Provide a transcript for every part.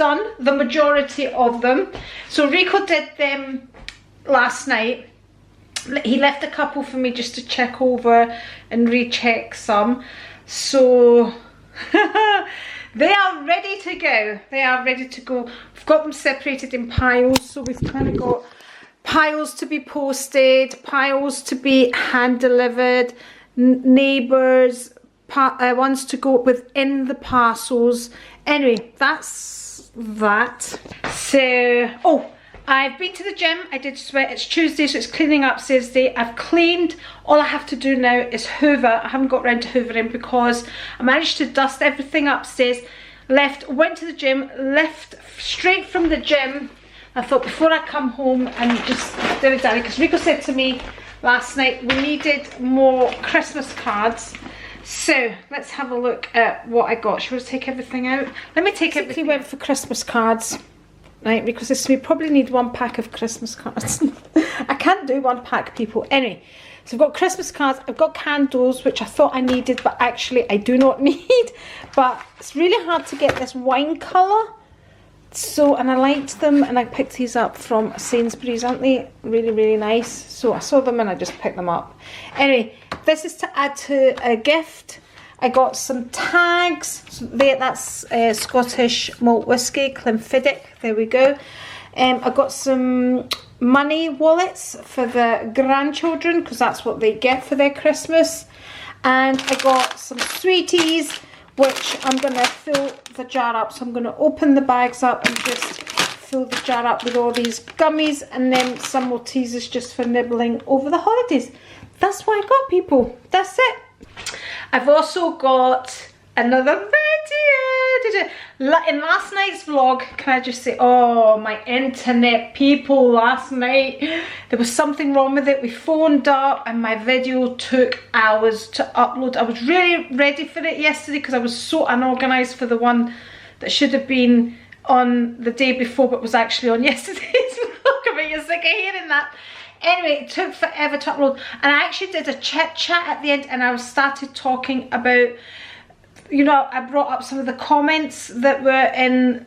done, the majority of them. So Rico did them last night. He left a couple for me just to check over and recheck some. So they are ready to go. They are ready to go. We've got them separated in piles. So we've kind of got piles to be posted, piles to be hand delivered, neighbours, ones to go within the parcels. Anyway, that's that. So, oh, I've been to the gym. I did sweat. It's Tuesday, so it's cleaning upstairs day. I've cleaned. All I have to do now is hoover. I haven't got round to hoovering because I managed to dust everything upstairs. Went to the gym, left straight from the gym. I thought before I come home and just do it, because Rico said to me last night we needed more Christmas cards. So let's have a look at what I got. Shall we take everything out? Let me take everything. Went for Christmas cards, right? Because we probably need 1 pack of Christmas cards. I can't do 1 pack, people. Anyway, so I've got Christmas cards. I've got candles, which I thought I needed, but actually I do not need. But it's really hard to get this wine colour. So, and I liked them, and I picked these up from Sainsbury's. Aren't they really, really nice? So I saw them and I just picked them up. Anyway, this is to add to a gift. I got some tags. So that's Scottish malt whiskey, Glenfiddich. There we go. I got some money wallets for the grandchildren, because that's what they get for their Christmas. And I got some sweeties, which I'm going to fill the jar up. So I'm going to open the bags up and just fill the jar up with all these gummies, and then some Maltesers just for nibbling over the holidays. That's what I got, people. That's it. I've also got another video. In last night's vlog, can I just say, oh, my internet, people, last night there was something wrong with it. We phoned up and my video took hours to upload. I was really ready for it yesterday because I was so unorganized for the one that should have been on the day before but was actually on yesterday's vlog. I mean, you're sick of hearing that. Anyway, it took forever to upload, and I actually did a chit chat at the end, and I started talking about, you know, I brought up some of the comments that were in,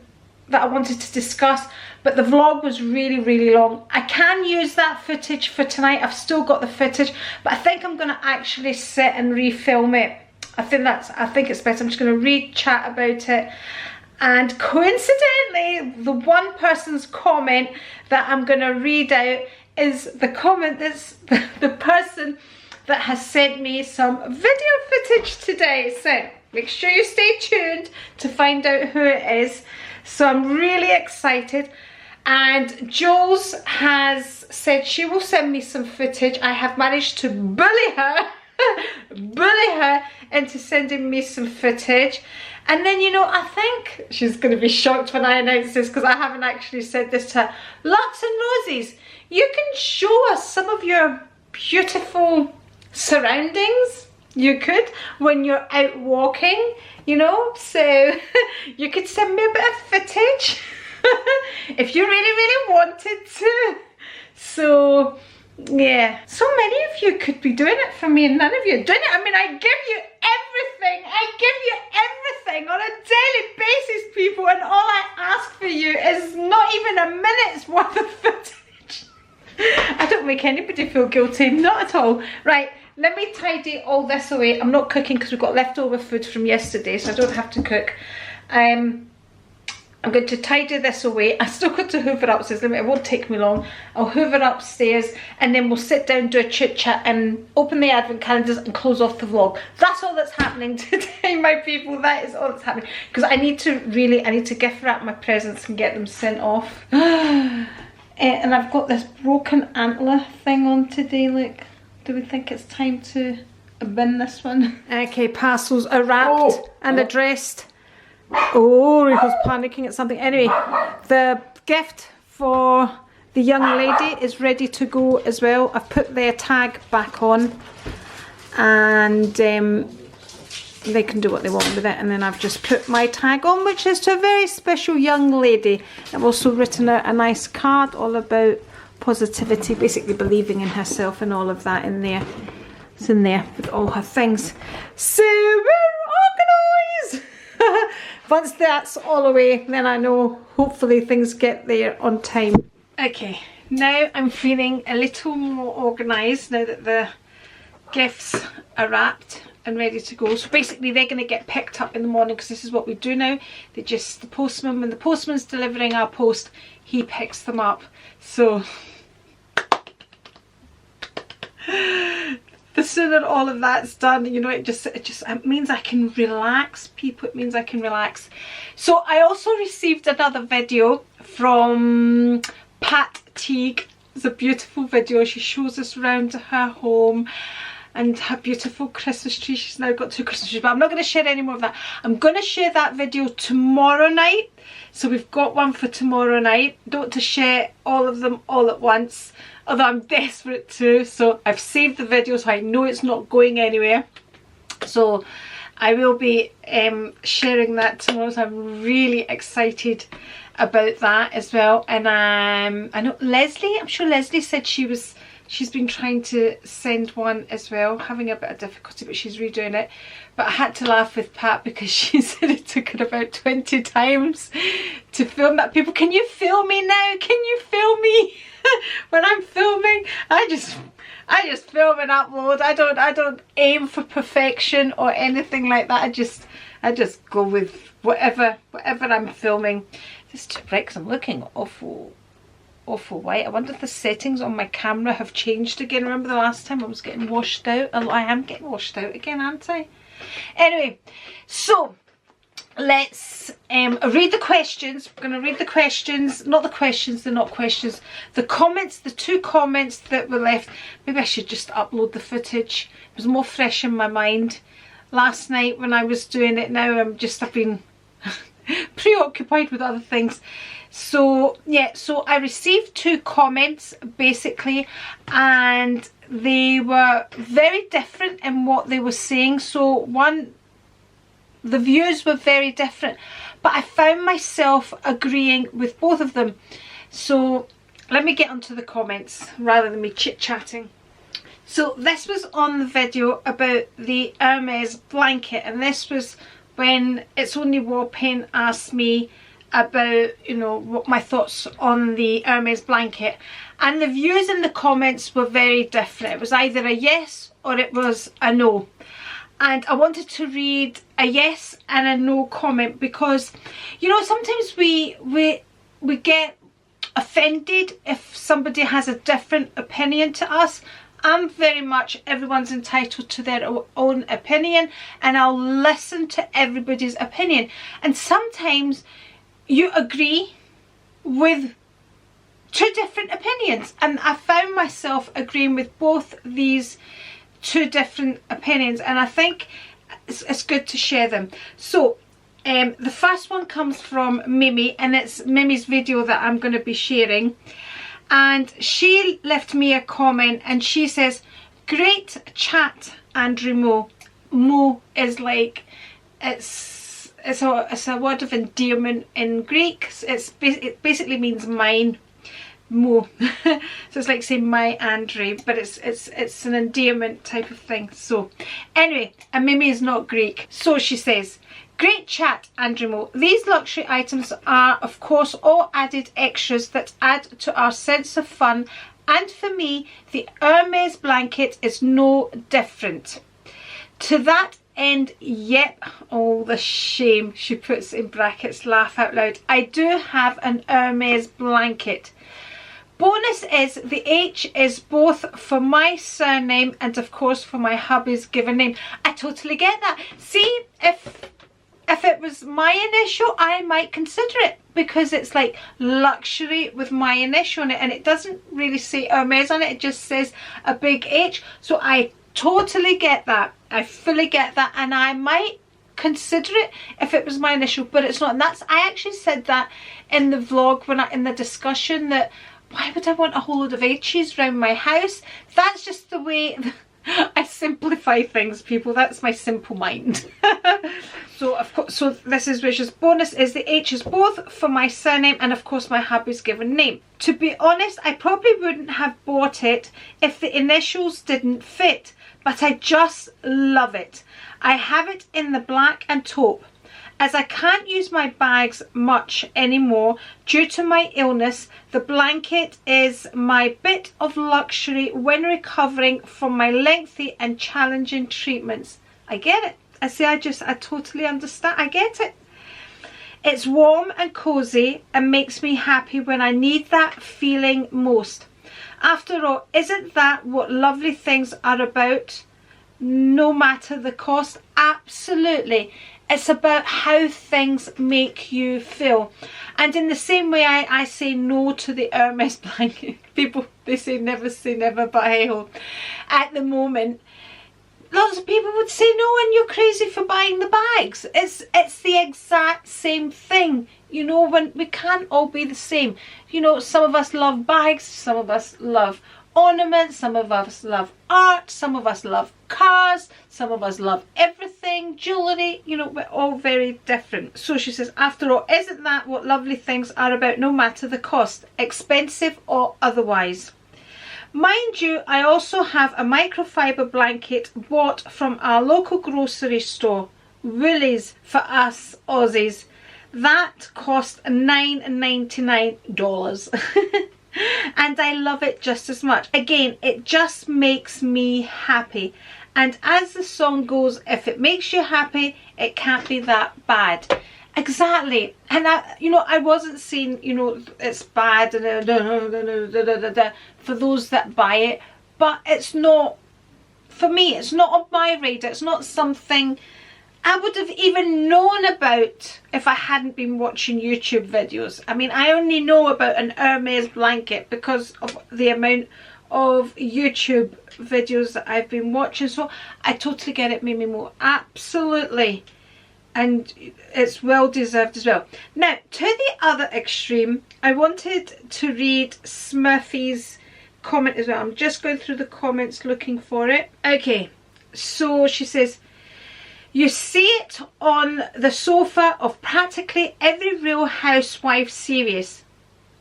that I wanted to discuss, but the vlog was really, really long. I can use that footage for tonight. I've still got the footage, but I think I'm going to actually sit and refilm it. I think it's better. I'm just going to re-chat about it. And coincidentally, the one person's comment that I'm going to read out is the comment that's the person that has sent me some video footage today. So make sure you stay tuned to find out who it is. So I'm really excited. And Jules has said she will send me some footage. I have managed to bully her into sending me some footage. And then, you know, I think she's going to be shocked when I announce this, because I haven't actually said this to her. Lux and Rosies, you can show us some of your beautiful surroundings. You could, when you're out walking, you know. So you could send me a bit of footage if you really, really wanted to. So yeah, so many of you could be doing it for me and none of you are doing it. I mean, I give you everything. I give you everything on a daily basis, people, and all I ask for you is not even a minute's worth of footage. I don't make anybody feel guilty, not at all. Right, let me tidy all this away. I'm not cooking because we've got leftover food from yesterday, so I don't have to cook. I'm going to tidy this away. I still got to hoover upstairs. It won't take me long. I'll hoover upstairs and then we'll sit down, do a chit chat and open the advent calendars and close off the vlog. That's all that's happening today, my people. That is all that's happening. Because I need to gift wrap my presents and get them sent off. And I've got this broken antler thing on today. Look, do we think it's time to bin this one? Okay, parcels are wrapped and addressed. Oh, Rico's panicking at something. Anyway, the gift for the young lady is ready to go as well. I've put their tag back on and they can do what they want with it. And then I've just put my tag on, which is to a very special young lady. I've also written out a nice card all about positivity, basically believing in herself and all of that in there. It's in there with all her things. So we're organised. Once that's all away, then I know hopefully things get there on time. Okay, now I'm feeling a little more organised now that the gifts are wrapped and ready to go. So basically they're going to get picked up in the morning, because this is what we do now. They just, the postman, when the postman's delivering our post, he picks them up. So the sooner all of that's done, you know, it means I can relax, people. It means I can relax. So I also received another video from Pat Teague. It's a beautiful video. She shows us around her home and her beautiful Christmas tree. She's now got 2 Christmas trees, but I'm not going to share any more of that. I'm going to share that video tomorrow night. So we've got one for tomorrow night. Don't want to share all of them all at once, although I'm desperate to. So I've saved the video so I know it's not going anywhere. So I will be sharing that tomorrow. So I'm really excited about that as well. And I know Leslie, I'm sure Leslie said she's been trying to send one as well, having a bit of difficulty, but she's redoing it. But I had to laugh with Pat because she said it took her about 20 times to film that. People, can you film me now? Can you film me? When I'm filming, I just film and upload. I don't aim for perfection or anything like that. I just go with whatever I'm filming. This is too bright because I'm looking awful white. I wonder if the settings on my camera have changed again. Remember the last time I was getting washed out? I am getting washed out again, aren't I? Anyway, so let's read the questions. We're going to read the questions, not the questions, they're not questions, the comments, the 2 comments that were left. Maybe I should just upload the footage. It was more fresh in my mind last night when I was doing it. Now I've been preoccupied with other things. So yeah, so I received 2 comments basically, and they were very different in what they were saying. So the views were very different, but I found myself agreeing with both of them. So let me get onto the comments rather than me chit-chatting. So this was on the video about the Hermes blanket, and this was when It's Only Warpaint asked me about, you know, what my thoughts on the Hermes blanket, and the views in the comments were very different. It was either a yes or it was a no, and I wanted to read a yes and a no comment because, you know, sometimes we get offended if somebody has a different opinion to us. I'm very much, everyone's entitled to their own opinion, and I'll listen to everybody's opinion, and sometimes you agree with 2 different opinions, and I found myself agreeing with both these 2 different opinions, and I think it's good to share them. So the first one comes from Mimi, and it's Mimi's video that I'm going to be sharing, and she left me a comment and she says, "Great chat, Andri Mo." Mo is like, it's a word of endearment in Greek. It basically means mine, Mo. So it's like saying my Andri, but it's an endearment type of thing. So anyway, and Mimi is not Greek. So she says, "Great chat, Andri Mo. These luxury items are of course all added extras that add to our sense of fun, and for me the Hermes blanket is no different. To that end, yep," oh the shame, she puts in brackets, laugh out loud, "I do have an Hermes blanket. Bonus is the H is both for my surname and of course for my hubby's given name." I totally get that. See, if it was my initial, I might consider it, because it's like luxury with my initial on it, and it doesn't really say Hermes on it, it just says a big H. So I totally get that. I fully get that, and I might consider it if it was my initial, but it's not. And that's, I actually said that in the vlog in the discussion, that why would I want a whole load of H's around my house? That's just the way I simplify things, people. That's my simple mind. So of course, so this is Wishes. Bonus is the H is both for my surname and of course my hubby's given name. To be honest, I probably wouldn't have bought it if the initials didn't fit, but I just love it. I have it in the black and taupe, As I can't use my bags much anymore due to my illness, the blanket is my bit of luxury when recovering from my lengthy and challenging treatments. I get it. I totally understand. I get it. It's warm and cozy and makes me happy when I need that feeling most. After all, isn't that what lovely things are about? No matter the cost? Absolutely. It's about how things make you feel. And in the same way I say no to the Hermes blanket. People, they say never, but hey ho. At the moment, lots of people would say no and you're crazy for buying the bags. It's the exact same thing. You know, when we can't all be the same. You know, some of us love bags, some of us love ornaments, some of us love art, some of us love cars, some of us love everything, jewellery, you know, we're all very different. So she says, after all, isn't that what lovely things are about, no matter the cost, expensive or otherwise? Mind you, I also have a microfiber blanket bought from our local grocery store, Woolies for us Aussies. That cost $9.99. And I love it just as much. Again, it just makes me happy. And as the song goes, if it makes you happy, it can't be that bad. Exactly. And I wasn't saying, you know, it's bad for those that buy it, but it's not, for me, it's not on my radar. It's not something I would have even known about if I hadn't been watching YouTube videos. I mean, I only know about an Hermes blanket because of the amount of YouTube videos that I've been watching. So I totally get it, Mimi Mo. Absolutely. And it's well deserved as well. Now, to the other extreme, I wanted to read Smurfy's comment as well. I'm just going through the comments looking for it. Okay, so she says, you see it on the sofa of practically every Real Housewives series.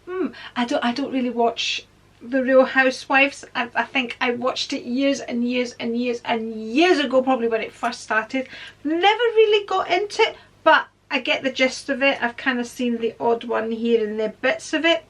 I don't really watch the Real Housewives. I think I watched it years and years and years and years ago, probably when it first started. Never really got into it, but I get the gist of it. I've kind of seen the odd one here and there, bits of it.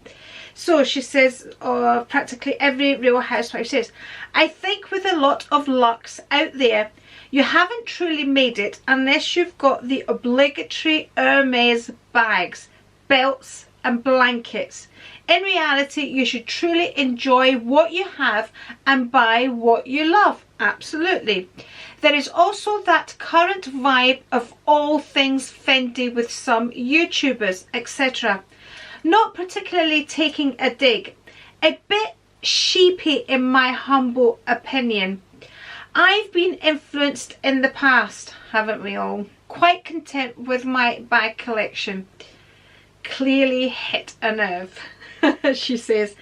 So she says, practically every Real Housewife says, I think with a lot of lux out there, you haven't truly made it unless you've got the obligatory Hermes bags, belts and blankets. In reality, you should truly enjoy what you have and buy what you love. Absolutely. There is also that current vibe of all things Fendi with some YouTubers, etc. Not particularly taking a dig. A bit sheepy in my humble opinion. I've been influenced in the past, haven't we all? Quite content with my bag collection. Clearly hit a nerve. She says,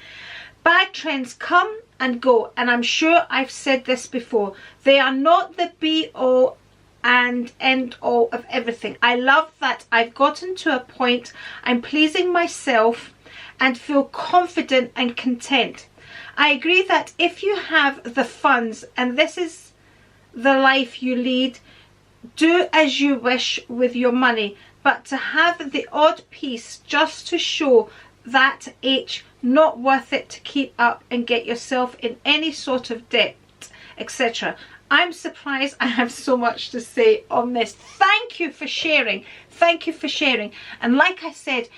bag trends come and go, and I'm sure I've said this before. They are not the be-all and end all of everything. I love that I've gotten to a point I'm pleasing myself and feel confident and content. I agree that if you have the funds and this is the life you lead, do as you wish with your money, but to have the odd piece just to show that not worth it to keep up and get yourself in any sort of debt, etc. I'm surprised I have so much to say on this. Thank you for sharing. Thank you for sharing. And like I said,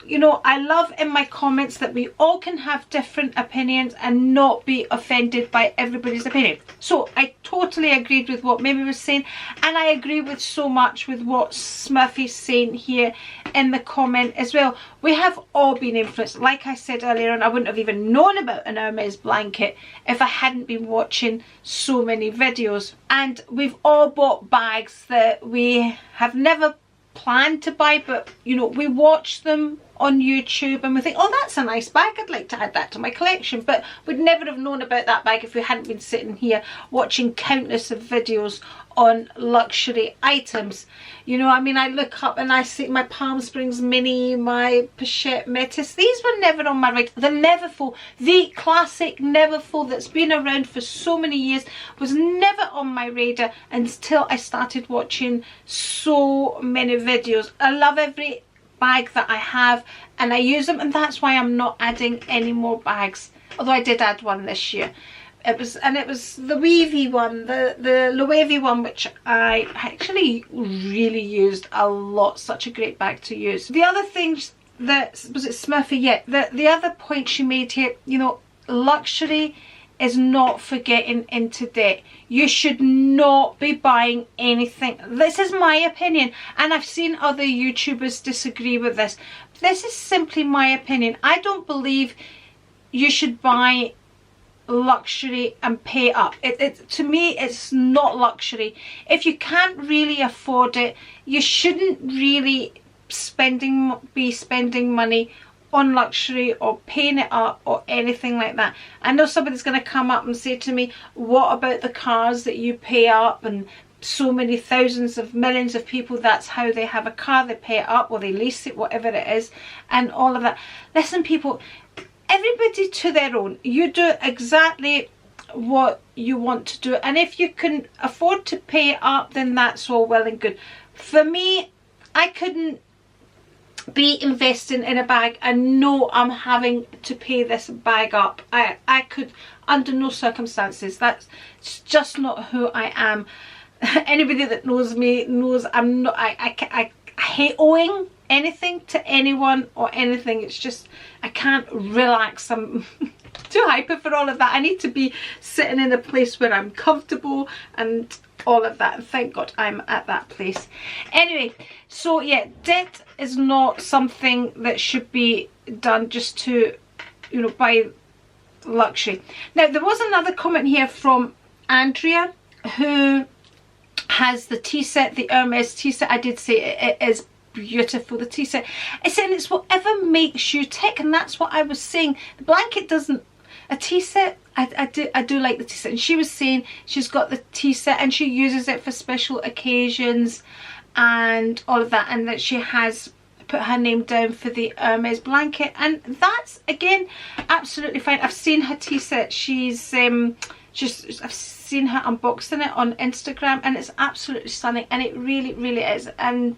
you know, I love in my comments that we all can have different opinions and not be offended by everybody's opinion. So I totally agreed with what Mimi was saying, and I agree with so much with what Smurfy's saying here in the comment as well. We have all been influenced. Like I said earlier on, I wouldn't have even known about an Hermes blanket if I hadn't been watching so many videos. And we've all bought bags that we have never planned to buy, but you know, we watch them on YouTube and we think, oh, that's a nice bag, I'd like to add that to my collection, but we'd never have known about that bag if we hadn't been sitting here watching countless of videos on luxury items. You know, I mean, I look up and I see my Palm Springs Mini, my Pochette Métis. These were never on my radar. The Neverfull, the classic Neverfull that's been around for so many years, was never on my radar until I started watching so many videos. I love every bag that I have and I use them, and that's why I'm not adding any more bags, although I did add one this year. It was the Weavy one, the Loewe one, which I actually really used a lot. Such a great bag to use. The other thing that was it Smurfy, yeah, the other point she made here, you know, luxury is not for getting into debt. You should not be buying anything. This is my opinion, and I've seen other YouTubers disagree with this. This is simply my opinion. I don't believe you should buy luxury and pay up. To me, it's not luxury. If you can't really afford it, you shouldn't really be spending money on luxury or paying it up or anything like that. I know somebody's going to come up and say to me, what about the cars that you pay up? And so many thousands of millions of people, that's how they have a car, they pay it up or they lease it, whatever it is, and all of that. Listen, people, everybody to their own. You do exactly what you want to do, and if you can afford to pay it up, then that's all well and good. For me, I couldn't be investing in a bag and know I'm having to pay this bag up. I could, under no circumstances. That's just not who I am. Anybody that knows me knows I'm not, I hate owing anything to anyone or anything. It's just, I can't relax. I'm too hyper for all of that. I need to be sitting in a place where I'm comfortable and all of that, and thank God I'm at that place. Anyway, so yeah, debt is not something that should be done just to, you know, buy luxury. Now, there was another comment here from Andrea, who has the tea set, the Hermes tea set. I did say it is beautiful, the tea set. I said it's whatever makes you tick, and that's what I was saying. The blanket doesn't, a tea set, I do like the tea set, and she was saying she's got the tea set and she uses it for special occasions and all of that, and that she has put her name down for the Hermes blanket, and that's again absolutely fine. I've seen her tea set. She's I've seen her unboxing it on Instagram, and it's absolutely stunning, and it really is. And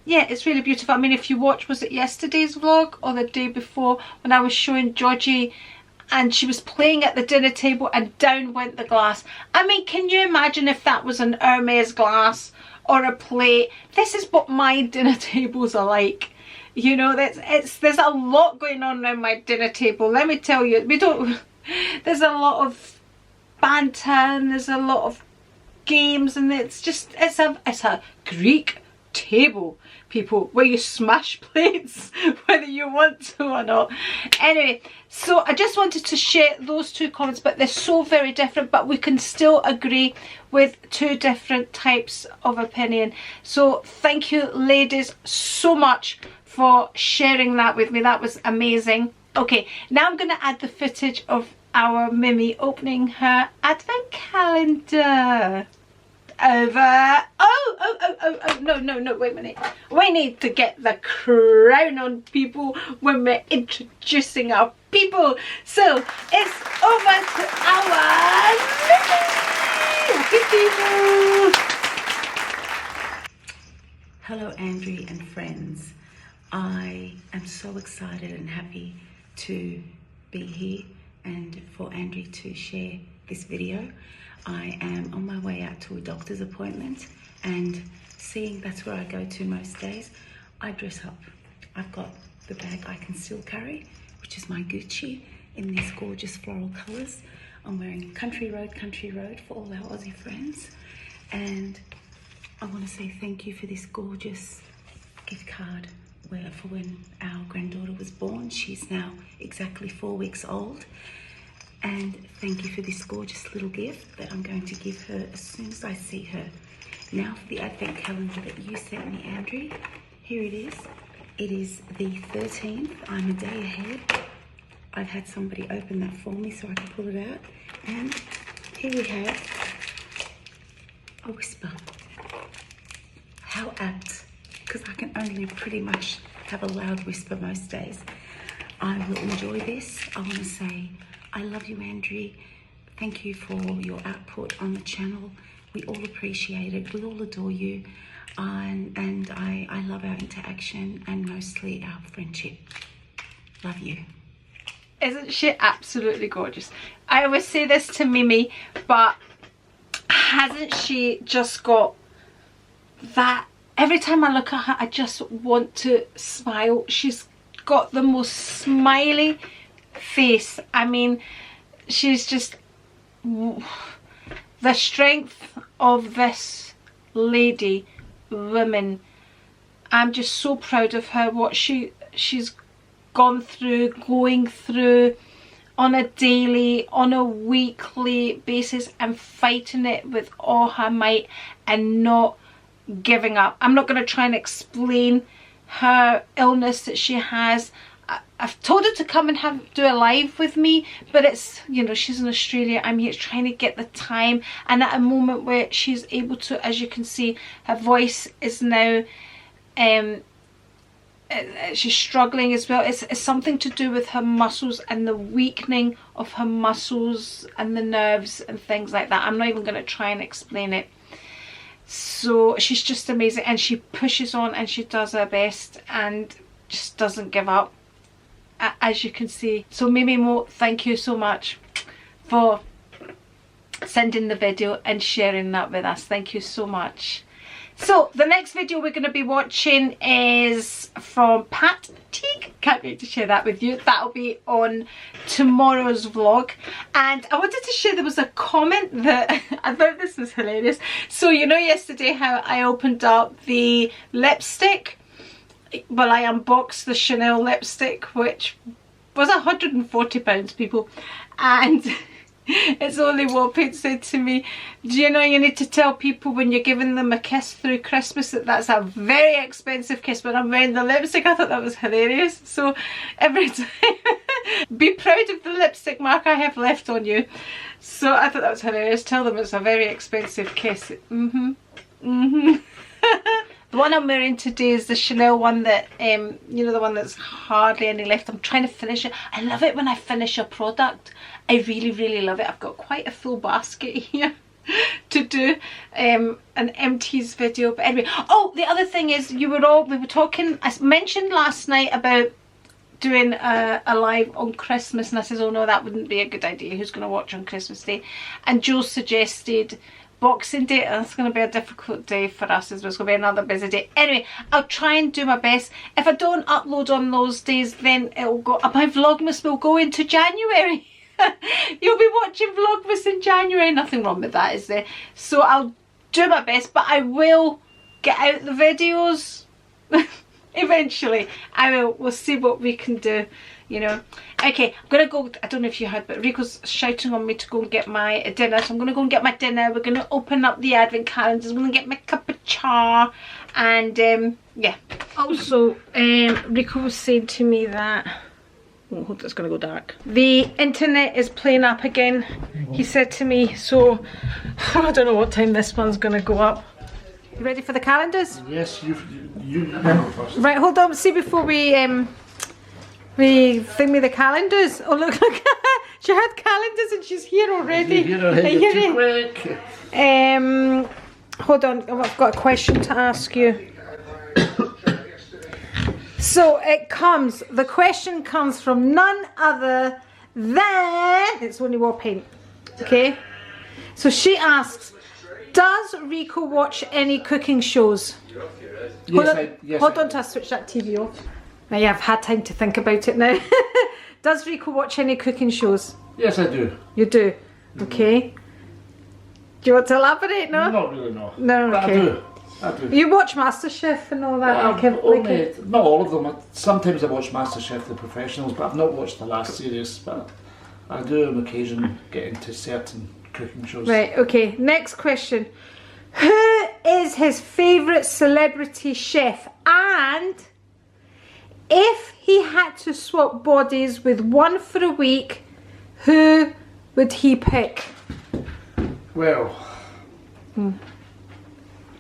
yeah, it's really beautiful. I mean, if you watch, was it yesterday's vlog or the day before, when I was showing Georgie and she was playing at the dinner table and down went the glass. I mean, can you imagine if that was an Hermes glass or a plate? This is what my dinner tables are like. You know, there's a lot going on around my dinner table. Let me tell you, there's a lot of banter and there's a lot of games, and it's a Greek table, people, where you smash plates whether you want to or not. Anyway, so I just wanted to share those two comments, but they're so very different, but we can still agree with two different types of opinion. So thank you, ladies, so much for sharing that with me. That was amazing. Okay, now I'm going to add the footage of our Mimi opening her advent calendar. Over. Oh, no, wait a minute. We need to get the crown on, people, when we're introducing our people. So it's over to our people. Hello, Andri and friends. I am so excited and happy to be here and for Andri to share this video. I am on my way out to a doctor's appointment, and seeing that's where I go to most days, I dress up. I've got the bag I can still carry, which is my Gucci in these gorgeous floral colours. I'm wearing Country Road for all our Aussie friends, and I want to say thank you for this gorgeous gift card for when our granddaughter was born. She's now exactly 4 weeks old. And thank you for this gorgeous little gift that I'm going to give her as soon as I see her. Now for the advent calendar that you sent me, Andri. Here it is. It is the 13th. I'm a day ahead. I've had somebody open that for me so I can pull it out. And here we have a whisper. How apt, because I can only pretty much have a loud whisper most days. I will enjoy this. I want to say, I love you, Andri. Thank you for your output on the channel. We all appreciate it. We all adore you. And I love our interaction and mostly our friendship. Love you. Isn't she absolutely gorgeous? I always say this to Mimi, but hasn't she just got that? Every time I look at her, I just want to smile. She's got the most smiley face. I mean, she's just, the strength of this lady, woman, I'm just so proud of her, what she's gone through, going through on a daily, on a weekly basis, and fighting it with all her might and not giving up. I'm not going to try and explain her illness that she has. I've told her to come and do a live with me, but it's, you know, she's in Australia, I'm here trying to get the time, and at a moment where she's able to, as you can see, her voice is now she's struggling as well. It's something to do with her muscles and the weakening of her muscles and the nerves and things like that. I'm not even going to try and explain it. So she's just amazing, and she pushes on and she does her best and just doesn't give up, as you can see. So Mimi Mo, thank you so much for sending the video and sharing that with us. Thank you so much. So the next video we're going to be watching is from Pat Teague. Can't wait to share that with you. That'll be on tomorrow's vlog. And I wanted to share, there was a comment that I thought this was hilarious. So you know yesterday how I opened up the lipstick? Well, I unboxed the Chanel lipstick, which was £140, people. And it's only what Pete said to me, do you know you need to tell people when you're giving them a kiss through Christmas that that's a very expensive kiss when I'm wearing the lipstick. I thought that was hilarious. So every time, be proud of the lipstick mark I have left on you. So I thought that was hilarious. Tell them it's a very expensive kiss. The one I'm wearing today is the Chanel one that, you know, the one that's hardly any left. I'm trying to finish it. I love it when I finish a product. I really, really love it. I've got quite a full basket here to do an empties video. But anyway, oh, the other thing is, we were talking, I mentioned last night about doing a live on Christmas, and I said, oh no, that wouldn't be a good idea. Who's going to watch on Christmas Day? And Joe suggested Boxing Day. That's going to be a difficult day for us, as well. It's going to be another busy day. Anyway, I'll try and do my best. If I don't upload on those days, then it'll go, my Vlogmas will go into January. You'll be watching Vlogmas in January. Nothing wrong with that, is there? So I'll do my best, but I will get out the videos eventually. I will. We'll see what we can do, you know. Okay, I'm gonna go. I don't know if you heard, but Rico's shouting on me to go and get my dinner, so I'm gonna go and get my dinner. We're gonna open up the advent calendars. I'm gonna get my cup of cha, and yeah. Also, Rico was saying to me that, oh, I hope that's gonna go dark, the internet is playing up again. He said to me, so I don't know what time this one's gonna go up. You ready for the calendars? Yes, you remember first. Right, hold on. See, before we thing me the calendars. Oh look, look. She had calendars and she's here already. You're too quick. Hold on, I've got a question to ask you. So the question comes from none other than, it's only war paint, okay? So she asks, does Rico watch any cooking shows? Hold on till I switch that TV off. Now, yeah, I've had time to think about it now. Does Rico watch any cooking shows? Yes, I do. You do? Okay. Do you want to elaborate, no? Not really, no. No, but okay. I do. You watch MasterChef and all that? Not all of them. Sometimes I watch MasterChef, the professionals, but I've not watched the last series. But I do on occasion get into certain cooking shows. Right, okay. Next question. Who is his favourite celebrity chef? And if he had to swap bodies with one for a week, who would he pick? Well,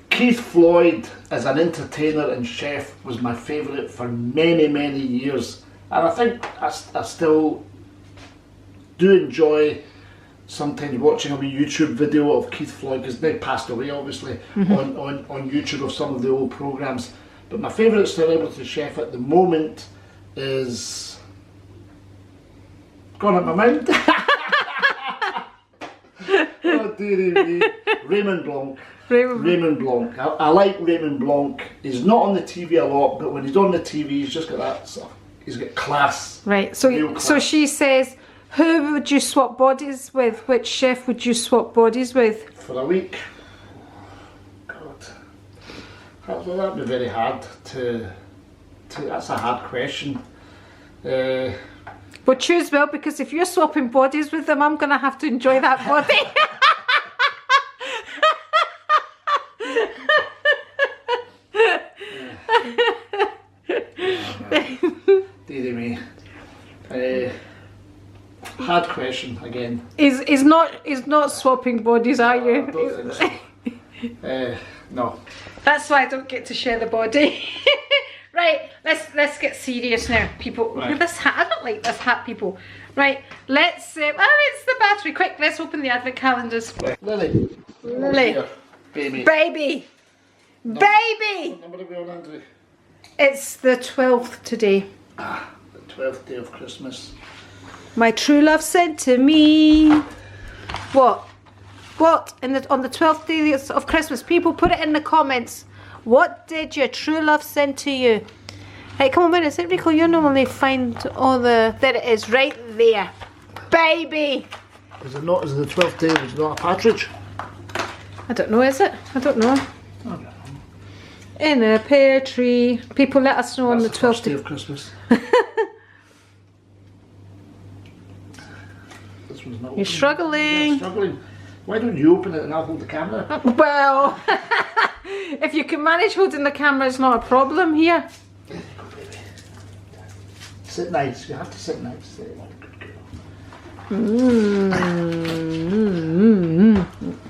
Keith Floyd as an entertainer and chef was my favourite for many, many years. And I think I still do enjoy sometimes watching a wee YouTube video of Keith Floyd, because they passed away obviously, on YouTube, of some of the old programmes. But my favourite celebrity chef at the moment is... gone out my mind. Oh dearie me. Raymond Blanc. Raymond Blanc. I like Raymond Blanc. He's not on the TV a lot, but when he's on the TV, he's just got that sort of, he's got class. Right, so she says, who would you swap bodies with? Which chef would you swap bodies with? For a week? God. That'd be very hard to that's a hard question. Well, choose well, because if you're swapping bodies with them, I'm going to have to enjoy that body. Dearie me. Hard question again. Is not swapping bodies, are you? I don't think so. No. That's why I don't get to share the body. Right, let's get serious now, people. Right. This hat, I don't like this hat, people. Right, let's. Oh, it's the battery. Quick, let's open the advent calendars. Right. Lily. Baby. Baby. Baby. What number are we on, Andri? It's the 12th today. Ah, the 12th day of Christmas. My true love sent to me. What? What? On the 12th day of Christmas, people, put it in the comments. What did your true love send to you? Hey, come on, where is it, Rico? You normally find all the... There it is, right there. Baby! Is it not? Is it the 12th day? Is it not a partridge? I don't know, is it? I don't know. I don't know. In a pear tree. People, let us know. That's on the 12th day of Christmas. This one's not. You're struggling. Yeah, struggling. Why don't you open it and I'll hold the camera? Well, if you can manage holding the camera, it's not a problem here. There you go, baby. Sit nice. You have to sit nice. There you go.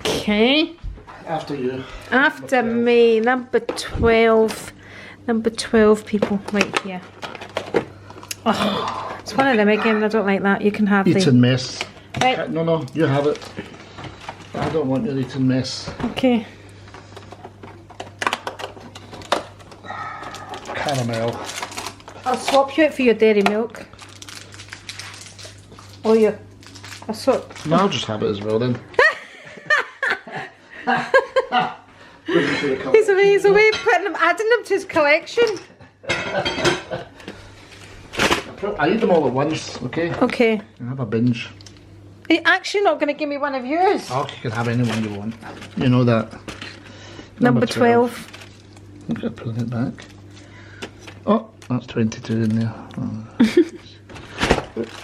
Okay. After you. After me, number 12. Number 12, people, right here. Oh, it's one of them again. I don't like that. You can have the eaten mess. Right. No, you have it. I don't want your eaten mess. Okay. Caramel. I'll swap you out for your dairy milk. Oh, yeah. I'll swap. No, I'll just have it as well then. He's away putting them, adding them to his collection. I eat them all at once, okay? Okay. I have a binge. Are you actually not going to give me one of yours? Oh, you can have any one you want. You know that. Number 12. I'm going to put it back. Oh, that's 22 in there. Oh.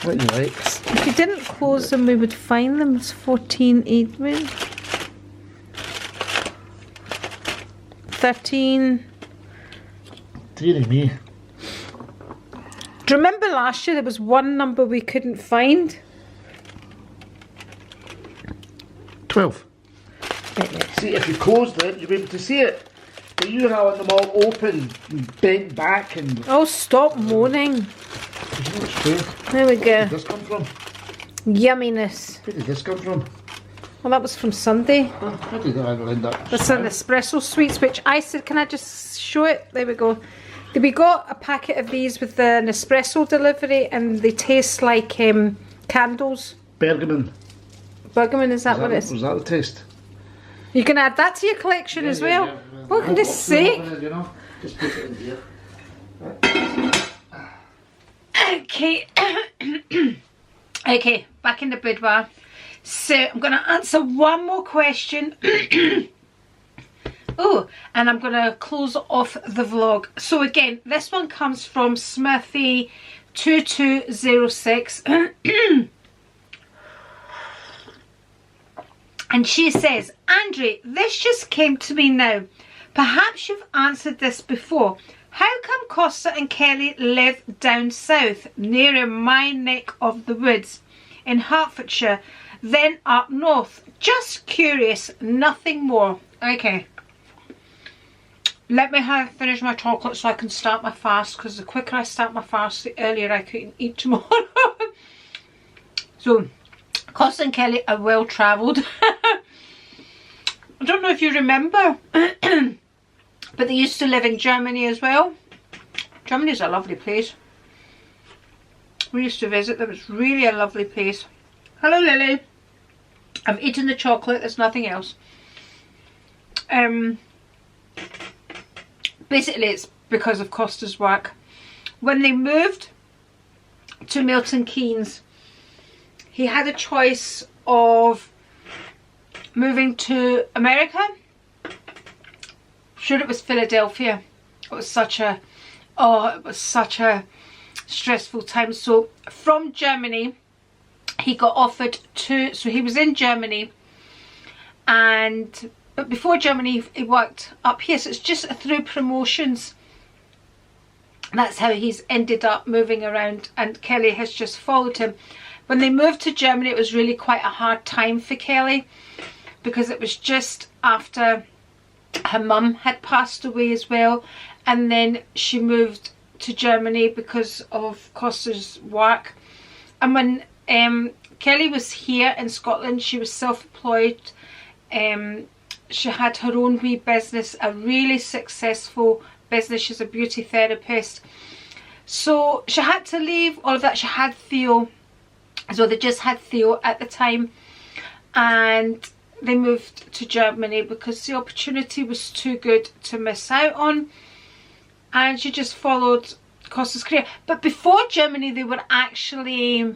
What do you like? If you didn't close them, we would find them. It's 14, 8, 13. Dearie me. Do you remember last year there was one number we couldn't find? 12. See, if you closed it, you'll be able to see it. But you having them all open and bent back and... Oh, stop moaning. There we go. Where did this come from? Yumminess. Where did this come from? Well, that was from Sunday. Oh, how did I end up? That's an espresso sweets, which I said, can I just show it? There we go. We got a packet of these with the Nespresso delivery, and they taste like candles. Bergamin. Bergamin, is that what it is? Was that the taste? You can add that to your collection as well. Yeah. For goodness sake. You know, just put it in here. Okay. Okay, back in the boudoir. So I'm going to answer one more question. Oh, and I'm going to close off the vlog. So again, this one comes from Smithy2206. And she says, Andri, this just came to me now. Perhaps you've answered this before. How come Costa and Kelly live down south, nearer my neck of the woods in Hertfordshire, then up north? Just curious, nothing more. Okay. Let me finish my chocolate so I can start my fast, because the quicker I start my fast, the earlier I can eat tomorrow. So, Costa and Kelly are well travelled. I don't know if you remember, but they used to live in Germany as well. Germany's a lovely place. We used to visit them. It's really a lovely place. Hello, Lily. I've eaten the chocolate. There's nothing else. Basically, it's because of Costa's work. When they moved to Milton Keynes, he had a choice of moving to America. Sure, it was Philadelphia. It was such a stressful time. So from Germany, he got offered to, so he was in Germany, but before Germany he worked up here, so it's just through promotions. That's how he's ended up moving around, and Kelly has just followed him. When they moved to Germany, it was really quite a hard time for Kelly, because it was just after her mum had passed away as well, and then she moved to Germany because of Costa's work. And when Kelly was here in Scotland, she was self-employed. She had her own wee business, a really successful business. She's a beauty therapist. So she had to leave all of that. She had Theo, so they just had Theo at the time, and they moved to Germany because the opportunity was too good to miss out on, and she just followed Costa's career. But before Germany, they were actually,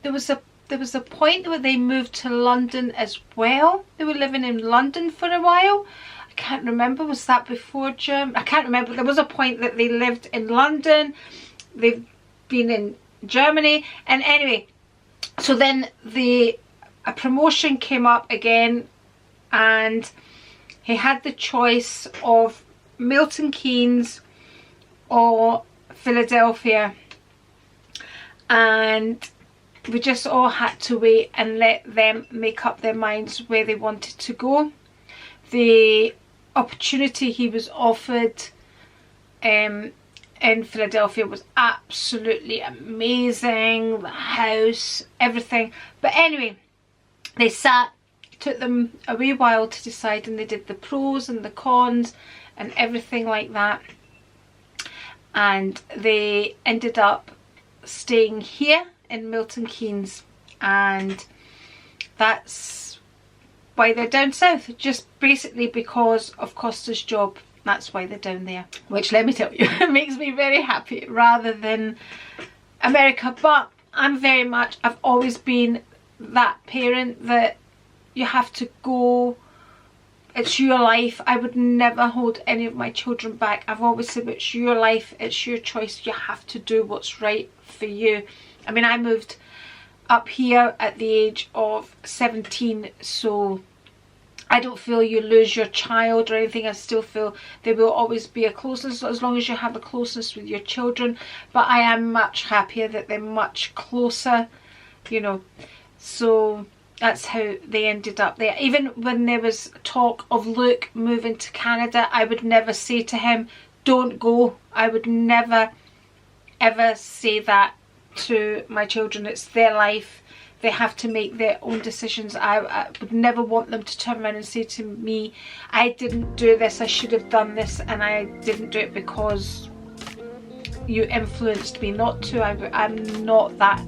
there was a point where they moved to London as well. They were living in London for a while. I can't remember, was that before Germany? I can't remember. There was a point that they lived in London. They've been in Germany, and anyway, so then a promotion came up again, and he had the choice of Milton Keynes or Philadelphia, and we just all had to wait and let them make up their minds where they wanted to go. The opportunity he was offered in Philadelphia was absolutely amazing. The house, everything. But anyway, they sat, took them a wee while to decide, and they did the pros and the cons and everything like that. And they ended up staying here in Milton Keynes, and that's why they're down south, just basically because of Costa's job. That's why they're down there, which, let me tell you, it makes me very happy rather than America. But I've always been that parent that you have to go, it's your life. I would never hold any of my children back. I've always said it's your life, it's your choice, you have to do what's right for you. I mean, I moved up here at the age of 17, so I don't feel you lose your child or anything. I still feel there will always be a closeness as long as you have a closeness with your children. But I am much happier that they're much closer, you know. So that's how they ended up there. Even when there was talk of Luke moving to Canada, I would never say to him, don't go. I would never ever say that to my children. It's their life. They have to make their own decisions. I would never want them to turn around and say to me, I didn't do this, I should have done this, and I didn't do it because you influenced me not to. I'm not that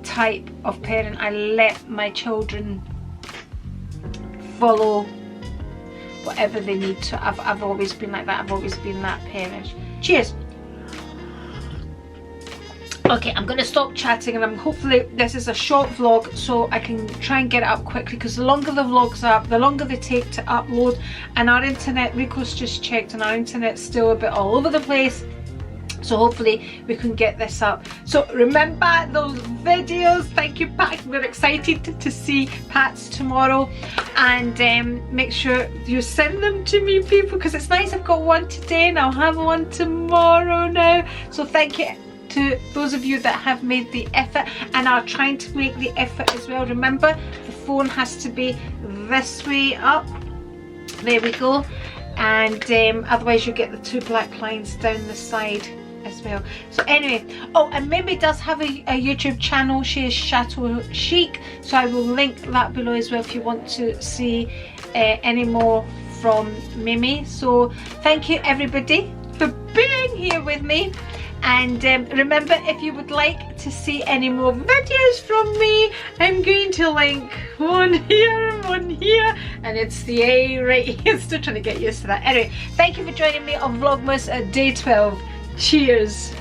type of parent. I let my children follow whatever they need to. I've always been like that. I've always been that parent. Cheers. Okay, I'm going to stop chatting, and hopefully this is a short vlog so I can try and get it up quickly, because the longer the vlogs are, the longer they take to upload. And our internet, Rico's just checked, and our internet's still a bit all over the place. So hopefully we can get this up. So remember those videos. Thank you, Pat. We're excited to see Pat's tomorrow, and make sure you send them to me, people, because it's nice. I've got one today and I'll have one tomorrow now. So thank you to those of you that have made the effort and are trying to make the effort as well. Remember, the phone has to be this way up. There we go. And otherwise you get the 2 black lines down the side as well. So anyway, oh, and Mimi does have a YouTube channel. She is Chateau Chic, so I will link that below as well if you want to see any more from Mimi. So thank you everybody for being here with me, and remember, if you would like to see any more videos from me, I'm going to link one here and one here, and it's the A right here. Still trying to get used to that. Anyway, thank you for joining me on Vlogmas Day 12. Cheers.